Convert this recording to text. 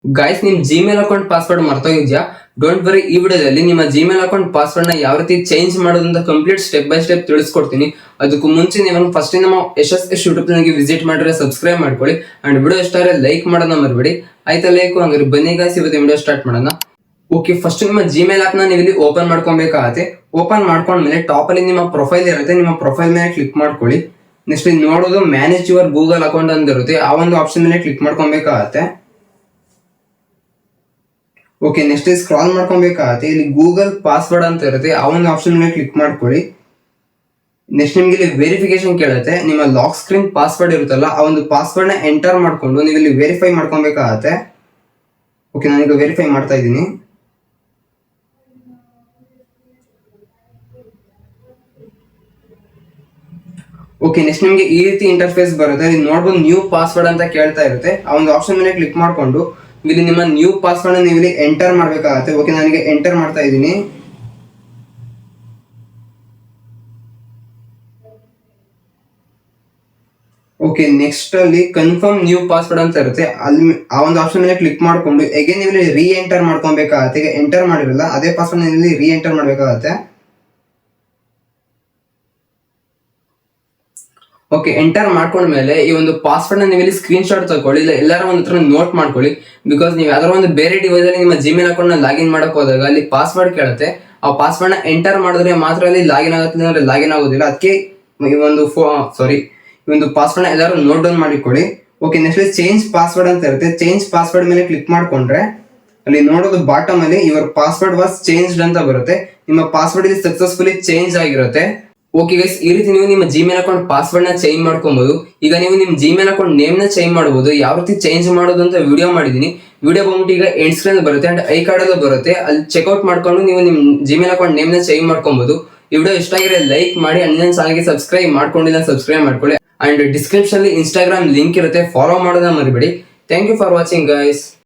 Guys, ನಿಮ್ Gmail account password ಮರ್ತೋಗಿದ್ಯಾ? Don't worry, ಈ ವಿಡಿಯೋದಲ್ಲಿ ನಿಮ್ಮ ಜಿಮೇಲ್ ಅಕೌಂಟ್ ಪಾಸ್ವರ್ಡ್ ನ ಯಾವ ರೀತಿ ಚೇಂಜ್ ಮಾಡೋದಂತ ಕಂಪ್ಲೀಟ್ ಸ್ಟೆಪ್ ಬೈ ಸ್ಟೆಪ್ ತಿಳಿಸ್ಕೊಡ್ತೀನಿ. ಅದಕ್ಕೂ ಮುಂಚೆ ನೀವು ಫಸ್ಟ್ ನಮ್ಮ ಯಶಸ್ ಯೂಟ್ಯೂಬ್ ಚಾನಲ್ಗೆ ವಿಸಿಟ್ ಮಾಡಿದ್ರೆ ಸಬ್ಸ್ಕ್ರೈಬ್ ಮಾಡ್ಕೊಳ್ಳಿ. ಅಂಡ್ ವಿಡಿಯೋ ಇಷ್ಟ ಆದರೆ ಲೈಕ್ ಮಾಡೋಣ ಮರಿಬೇಡಿ. ಆಯ್ತಾ ಲೈಕ್? ಹಂಗಾರೆ ಬನ್ನಿ ಗೈಸ್, ಇವತ್ತು ವಿಡಿಯೋ ಸ್ಟಾರ್ಟ್ ಮಾಡೋಣ. ಓಕೆ, ಫಸ್ಟ್ ನಿಮ್ಮ ಜಿಮೇಲ್ ಆಪ್ ನ ನೀವು ಇಲ್ಲಿ ಓಪನ್ ಮಾಡ್ಕೊಬೇಕಾಗತ್ತೆ. ಓಪನ್ ಮಾಡ್ಕೊಂಡ್ಮೇಲೆ ಟಾಪ್ ಅಲ್ಲಿ ನಿಮ್ಮ ಪ್ರೊಫೈಲ್ ಇರುತ್ತೆ, ನಿಮ್ಮ ಪ್ರೊಫೈಲ್ ಮೇಲೆ ಕ್ಲಿಕ್ ಮಾಡ್ಕೊಳ್ಳಿ. ನೆಕ್ಸ್ಟ್ ಇಲ್ಲಿ ನೋಡೋದು ಮ್ಯಾನೇಜ್ ಯುವರ್ ಗೂಗಲ್ ಅಕೌಂಟ್ ಅಂತ ಇರುತ್ತೆ, ಆ ಒಂದು ಆಪ್ಷನ್ ಮೇಲೆ ಕ್ಲಿಕ್ ಮಾಡ್ಕೊಬೇಕಾಗತ್ತೆ. ಓಕೆ, ನೆಕ್ಸ್ಟ್ ಸ್ಕ್ರಾಲ್ ಮಾಡ್ಕೊಬೇಕಾಗತ್ತೆ. ಇಲ್ಲಿ ಗೂಗಲ್ ಪಾಸ್ವರ್ಡ್ ಅಂತ ಇರುತ್ತೆ, ಆ ಒಂದು ಆಪ್ಷನ್ ಮೇಲೆ ಕ್ಲಿಕ್ ಮಾಡ್ಕೊಳ್ಳಿ. ನೆಕ್ಸ್ಟ್ ನಿಮ್ಗೆ ಇಲ್ಲಿ ವೆರಿಫಿಕೇಶನ್ ಕೇಳುತ್ತೆ. ನಿಮ್ಮ ಲಾಕ್ ಸ್ಕ್ರೀನ್ ಪಾಸ್ವರ್ಡ್ ಇರುತ್ತಲ್ಲ, ಆ ಒಂದು ಪಾಸ್ವರ್ಡ್ ನ ಎಂಟರ್ ಮಾಡ್ಕೊಂಡು ನೀವು ಇಲ್ಲಿ ವೆರಿಫೈ ಮಾಡ್ಕೊಬೇಕಾಗತ್ತೆ. ಓಕೆ, ನಾನೀಗ ವೆರಿಫೈ ಮಾಡ್ತಾ ಇದ್ದೀನಿ. ಓಕೆ, ನೆಕ್ಸ್ಟ್ ನಿಮ್ಗೆ ಈ ರೀತಿ ಇಂಟರ್ಫೇಸ್ ಬರುತ್ತೆ. ಇಲ್ಲಿ ನೋಡ್ಬೋದು ನ್ಯೂ ಪಾಸ್ವರ್ಡ್ ಅಂತ ಕೇಳ್ತಾ ಇರುತ್ತೆ, ಆ ಒಂದು ಆಪ್ಷನ್ ಮೇಲೆ ಕ್ಲಿಕ್ ಮಾಡ್ಕೊಂಡು ಇಲ್ಲಿ ನಿಮ್ಮ ನ್ಯೂ ಪಾಸ್ವರ್ಡ್ ನೀವು ಇಲ್ಲಿ ಎಂಟರ್ ಮಾಡ್ಬೇಕಾಗತ್ತೆ. ಓಕೆ, ನಾನೀಗ ಎಂಟರ್ ಮಾಡ್ತಾ ಇದ್ದೀನಿ. ಓಕೆ, ನೆಕ್ಸ್ಟ್ ಅಲ್ಲಿ ಕನ್ಫರ್ಮ್ ನ್ಯೂ ಪಾಸ್ವರ್ಡ್ ಅಂತ ಇರುತ್ತೆ, ಅಲ್ಲಿ ಆ ಒಂದು ಆಪ್ಷನ್ ಮೇಲೆ ಕ್ಲಿಕ್ ಮಾಡ್ಕೊಂಡು ಅಗೇನ್ ನೀವು ಇಲ್ಲಿ ರೀ ಎಂಟರ್ ಮಾಡ್ಕೊಬೇಕಾಗತ್ತೆ. ಈಗ ಎಂಟರ್ ಮಾಡಿರಲ್ಲ ಅದೇ ಪಾಸ್ವರ್ಡ್ ಇಲ್ಲಿ ರೀ ಎಂಟರ್ ಮಾಡ್ಬೇಕಾಗತ್ತೆ. ಓಕೆ, ಎಂಟರ್ ಮಾಡ್ಕೊಂಡ್ಮೇಲೆ ಈ ಒಂದು ಪಾಸ್ವರ್ಡ್ ನ ನೀವು ಇಲ್ಲಿ ಸ್ಕ್ರೀನ್ ಶಾಟ್ ತಗೊಳ್ಳಿ, ಇಲ್ಲ ಎಲ್ಲಾರ ಒಂದು ಹತ್ರ ನೋಟ್ ಮಾಡ್ಕೊಳ್ಳಿ. ಬಿಕಾಸ್ ನೀವು ಯಾವ್ದಾರ ಒಂದು ಬೇರೆ ಡಿವೈಸ್ ಅಲ್ಲಿ ನಿಮ್ಮ ಜಿಮೇಲ್ ಅಕೌಂಟ್ ನ ಲಾಗಿನ್ ಮಾಡಕ್ ಹೋದಾಗ ಅಲ್ಲಿ ಪಾಸ್ವರ್ಡ್ ಕೇಳುತ್ತೆ. ಆ ಪಾಸ್ವರ್ಡ್ ನ ಎಂಟರ್ ಮಾಡಿದ್ರೆ ಮಾತ್ರ ಅಲ್ಲಿ ಲಾಗಿನ್ ಆಗುತ್ತೆ, ಅಂದ್ರೆ ಲಾಗಿನ್ ಆಗೋದಿಲ್ಲ. ಅದಕ್ಕೆ ಈ ಒಂದು ಪಾಸ್ವರ್ಡ್ ನ ಎಲ್ಲರೂ ನೋಟ್ ಡೌನ್ ಮಾಡಿಕೊಳ್ಳಿ. ಓಕೆ, ನೆಕ್ಸ್ಟ್ ಚೇಂಜ್ ಪಾಸ್ವರ್ಡ್ ಅಂತ ಇರುತ್ತೆ, ಚೇಂಜ್ ಪಾಸ್ವರ್ಡ್ ಮೇಲೆ ಕ್ಲಿಕ್ ಮಾಡ್ಕೊಂಡ್ರೆ ಅಲ್ಲಿ ನೋಡೋದು ಬಾಟಮ್ ಅಲ್ಲಿ ಯುವರ್ ಪಾಸ್ವರ್ಡ್ ವಾಸ್ ಚೇಂಜ್ಡ್ ಅಂತ ಬರುತ್ತೆ. ನಿಮ್ಮ ಪಾಸ್ವರ್ಡ್ ಇಲ್ಲಿ ಸಕ್ಸಸ್ಫುಲಿ ಚೇಂಜ್ ಆಗಿರುತ್ತೆ. ಓಕೆ ಗೈಸ್, ಈ ರೀತಿ ನೀವು ನಿಮ್ಮ ಜಿಮೇಲ್ ಅಕೌಂಟ್ ಪಾಸ್ವರ್ಡ್ ನ ಚೇಂಜ್ ಮಾಡ್ಕೊಬಹುದು. ಈಗ ನೀವು ನಿಮ್ಮ ಜಿಮೇಲ್ ಅಕೌಂಟ್ ನೇಮ್ ನ ಚೇಂಜ್ ಮಾಡಬಹುದು. ಯಾವ ರೀತಿ ಚೇಂಜ್ ಮಾಡೋದು ಅಂತ ವಿಡಿಯೋ ಮಾಡಿದೀನಿ. ವಿಡಿಯೋ ಬಂದ್ಬಿಟ್ಟು ಈಗ ಎಂಡ್ ಸ್ಕ್ರೀನ್ ಬರುತ್ತೆ ಅಂಡ್ ಐ ಕಾರ್ಡ್ ಅಲ್ಲೂ ಬರುತ್ತೆ, ಅಲ್ಲಿ ಚೆಕ್ಔಟ್ ಮಾಡ್ಕೊಂಡು ನೀವು ನಿಮ್ಮ ಜಿಮೇಲ್ ಅಕೌಂಟ್ ನೇಮ್ ನ ಚೇಂಜ್ ಮಾಡ್ಕೊಬಹುದು. ಈ ವಿಡಿಯೋ ಇಷ್ಟ ಆಗಿದ್ರೆ ಲೈಕ್ ಮಾಡಿ ಅಂಡ್ ನನ್ನ ಚಾನಲ್ಗೆ ಸಬ್ಸ್ಕ್ರೈಬ್ ಮಾಡ್ಕೊಂಡಿಲ್ಲ ಸಬ್ಸ್ಕ್ರೈಬ್ ಮಾಡ್ಕೊಳ್ಳಿ. ಅಂಡ್ ಡಿಸ್ಕ್ರಿಪ್ಷನ್ ಅಲ್ಲಿ ಇನ್ಸ್ಟಾಗ್ರಾಮ್ ಲಿಂಕ್ ಇರುತ್ತೆ, ಫಾಲೋ ಮಾಡೋದನ್ನ ಮರಿಬೇಡಿ. Thank you for watching guys.